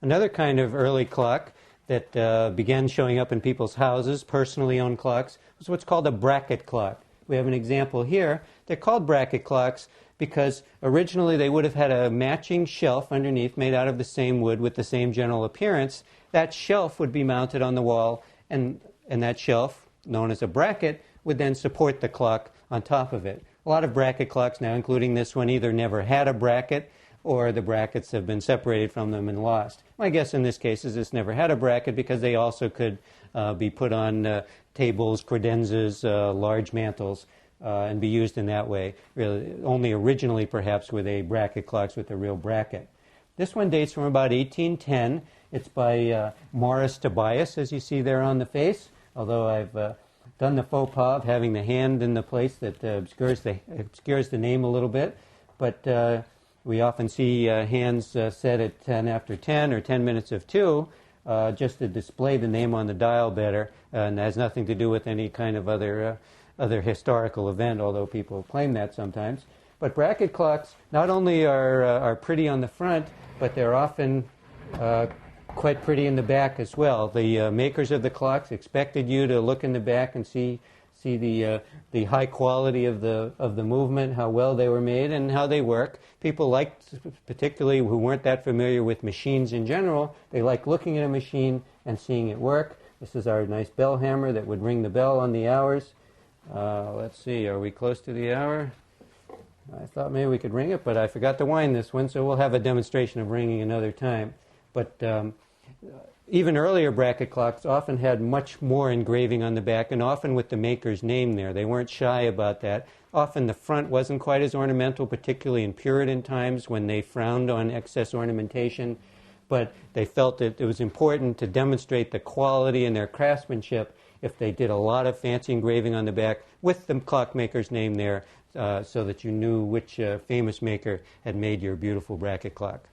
Another kind of early clock that began showing up in people's houses, personally owned clocks, was what's called a bracket clock. We have an example here. They're called bracket clocks because originally they would have had a matching shelf underneath made out of the same wood with the same general appearance. That shelf would be mounted on the wall, and that shelf, known as a bracket, would then support the clock on top of it. A lot of bracket clocks now, including this one, either never had a bracket or the brackets have been separated from them and lost. My guess in this case is this never had a bracket because they also could be put on tables, credenzas, large mantles, and be used in that way. Really, only originally perhaps were they bracket clocks with a real bracket. This one dates from about 1810. It's by Morris Tobias, as you see there on the face, although I've done the faux pas of having the hand in the place that obscures the name a little bit. But we often see hands set at 10 after 10 or 10 minutes of 2 just to display the name on the dial better, and has nothing to do with any kind of other historical event, although people claim that sometimes. But bracket clocks not only are pretty on the front, but they're often quite pretty in the back as well. The makers of the clocks expected you to look in the back and see the high quality of the movement, how well they were made, and how they work. People liked, particularly who weren't that familiar with machines in general, they liked looking at a machine and seeing it work. This is our nice bell hammer that would ring the bell on the hours. Let's see, are we close to the hour? I thought maybe we could ring it, but I forgot to wind this one, so we'll have a demonstration of ringing another time. But even earlier bracket clocks often had much more engraving on the back, and often with the maker's name there. They weren't shy about that. Often the front wasn't quite as ornamental, particularly in Puritan times when they frowned on excess ornamentation, but they felt that it was important to demonstrate the quality in their craftsmanship if they did a lot of fancy engraving on the back with the clockmaker's name there, so that you knew which famous maker had made your beautiful bracket clock.